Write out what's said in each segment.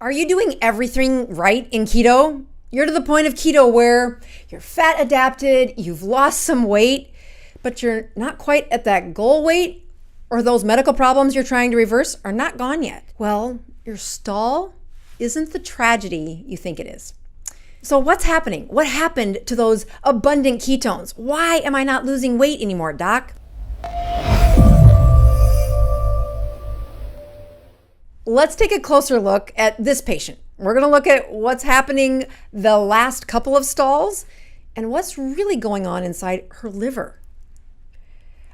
Are you doing everything right in keto? You're to the point of keto where you're fat adapted, you've lost some weight, but you're not quite at that goal weight, or those medical problems you're trying to reverse are not gone yet. Well, your stall isn't the tragedy you think it is. So what's happening? What happened to those abundant ketones? Why am I not losing weight anymore, doc? Let's take a closer look at this patient. We're going to look at what's happening the last couple of stalls and what's really going on inside her liver.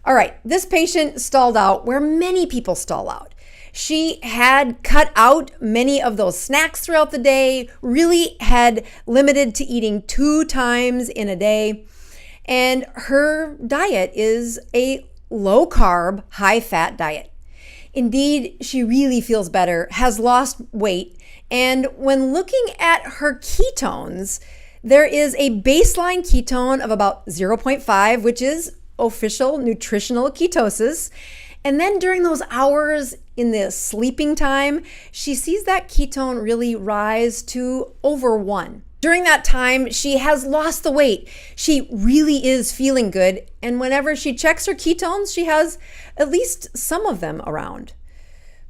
All right, this patient stalled out where many people stall out. She had cut out many of those snacks throughout the day, really had limited to eating 2 times in a day, and her diet is a low-carb, high-fat diet. Indeed, she really feels better, has lost weight, and when looking at her ketones, there is a baseline ketone of about 0.5, which is official nutritional ketosis. And then during those hours in the sleeping time, she sees that ketone really rise to over 1. During that time, she has lost the weight. She really is feeling good. And whenever she checks her ketones, she has at least some of them around.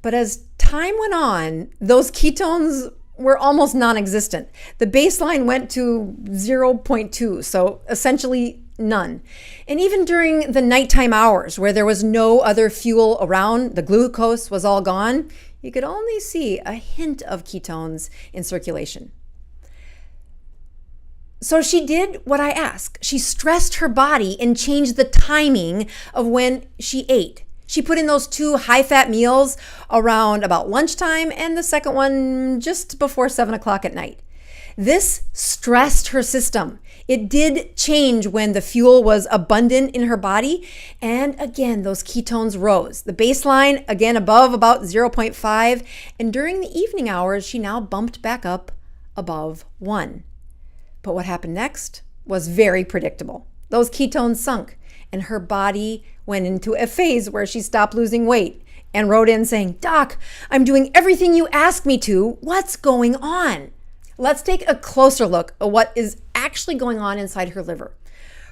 But as time went on, those ketones were almost non-existent. The baseline went to 0.2, so essentially none. And even during the nighttime hours where there was no other fuel around, the glucose was all gone, you could only see a hint of ketones in circulation. So she did what I asked. She stressed her body and changed the timing of when she ate. She put in those 2 high-fat meals around about lunchtime and the second one just before 7 o'clock at night. This stressed her system. It did change when the fuel was abundant in her body. And again, those ketones rose. The baseline, again, above about 0.5. And during the evening hours, she now bumped back up above 1. But what happened next was very predictable. Those ketones sunk and her body went into a phase where she stopped losing weight and wrote in saying, "Doc, I'm doing everything you asked me to. What's going on?" Let's take a closer look at what is actually going on inside her liver.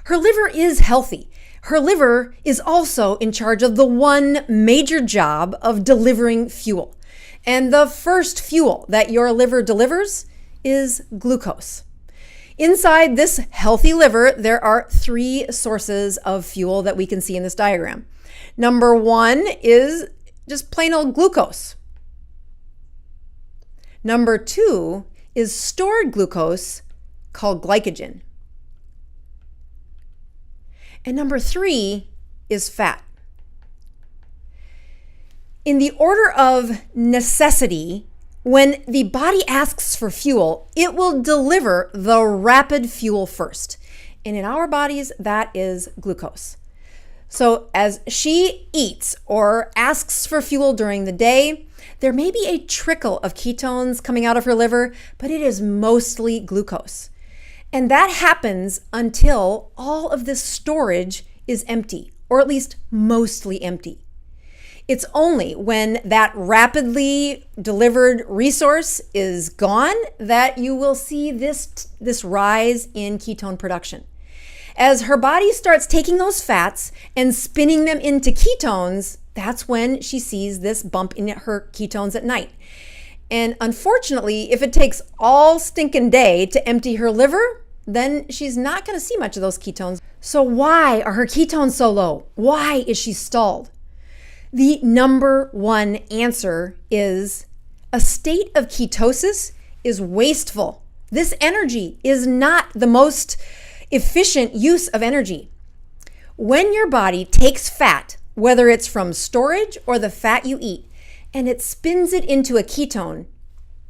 Her liver is healthy. Her liver is also in charge of the one major job of delivering fuel. And the first fuel that your liver delivers is glucose. Inside this healthy liver, there are 3 sources of fuel that we can see in this diagram. Number 1 is just plain old glucose. Number 2 is stored glucose called glycogen. And number 3 is fat. In the order of necessity, when the body asks for fuel, it will deliver the rapid fuel first. And in our bodies, that is glucose. So as she eats or asks for fuel during the day, there may be a trickle of ketones coming out of her liver, but it is mostly glucose. And that happens until all of this storage is empty, or at least mostly empty. It's only when that rapidly delivered resource is gone that you will see this rise in ketone production. As her body starts taking those fats and spinning them into ketones, that's when she sees this bump in her ketones at night. And unfortunately, if it takes all stinking day to empty her liver, then she's not going to see much of those ketones. So why are her ketones so low? Why is she stalled? The number 1 answer is a state of ketosis is wasteful. This energy is not the most efficient use of energy. When your body takes fat, whether it's from storage or the fat you eat, and it spins it into a ketone,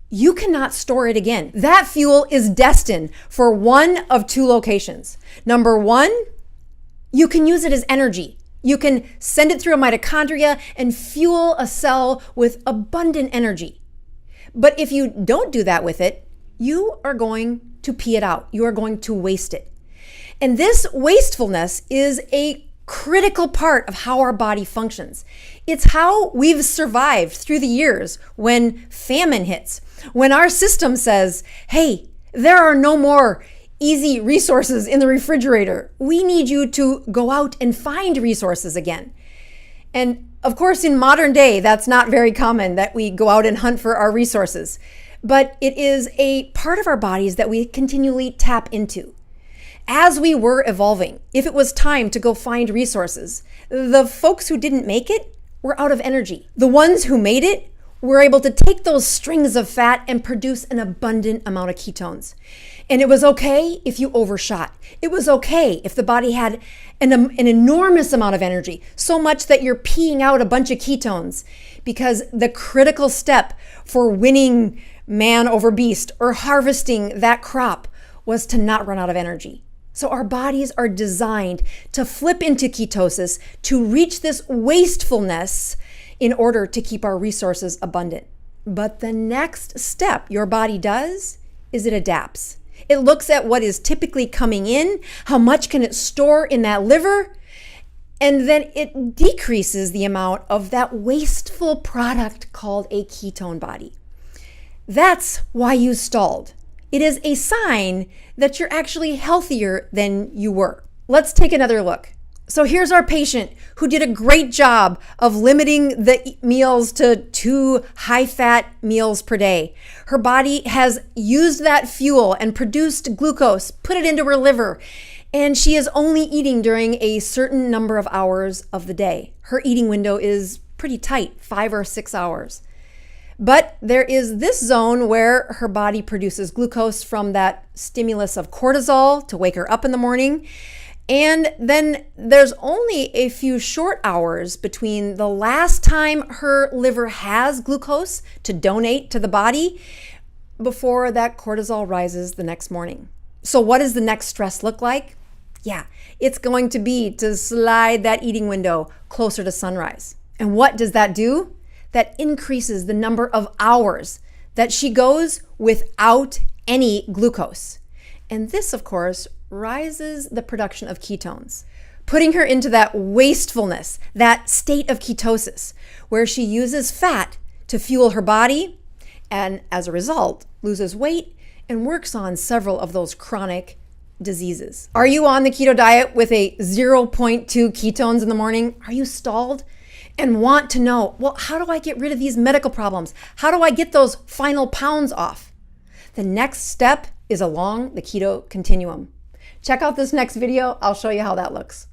you cannot store it again. That fuel is destined for one of 2 locations. Number 1, you can use it as energy. You can send it through a mitochondria and fuel a cell with abundant energy. But if you don't do that with it, you are going to pee it out. You are going to waste it. And this wastefulness is a critical part of how our body functions. It's how we've survived through the years when famine hits. When our system says, hey, there are no more easy resources in the refrigerator, we need you to go out and find resources again. And of course, in modern day, that's not very common that we go out and hunt for our resources, but it is a part of our bodies that we continually tap into. As we were evolving, if it was time to go find resources, the folks who didn't make it were out of energy. The ones who made it were able to take those strings of fat and produce an abundant amount of ketones. And it was okay if you overshot. It was okay if the body had an enormous amount of energy, so much that you're peeing out a bunch of ketones, because the critical step for winning man over beast or harvesting that crop was to not run out of energy. So our bodies are designed to flip into ketosis to reach this wastefulness in order to keep our resources abundant. But the next step your body does is it adapts. It looks at what is typically coming in, how much can it store in that liver, and then it decreases the amount of that wasteful product called a ketone body. That's why you stalled. It is a sign that you're actually healthier than you were. Let's take another look. So here's our patient who did a great job of limiting the meals to 2 high-fat meals per day. Her body has used that fuel and produced glucose, put it into her liver, and she is only eating during a certain number of hours of the day. Her eating window is pretty tight, 5 or 6 hours. But there is this zone where her body produces glucose from that stimulus of cortisol to wake her up in the morning. And then there's only a few short hours between the last time her liver has glucose to donate to the body before that cortisol rises the next morning. So what does the next stress look like? Yeah, it's going to be to slide that eating window closer to sunrise. And what does that do? That increases the number of hours that she goes without any glucose. And this, of course, rises the production of ketones, putting her into that wastefulness, that state of ketosis, where she uses fat to fuel her body and as a result loses weight and works on several of those chronic diseases. Are you on the keto diet with a 0.2 ketones in the morning? Are you stalled and want to know, well, how do I get rid of these medical problems? How do I get those final pounds off? The next step is along the keto continuum. Check out this next video. I'll show you how that looks.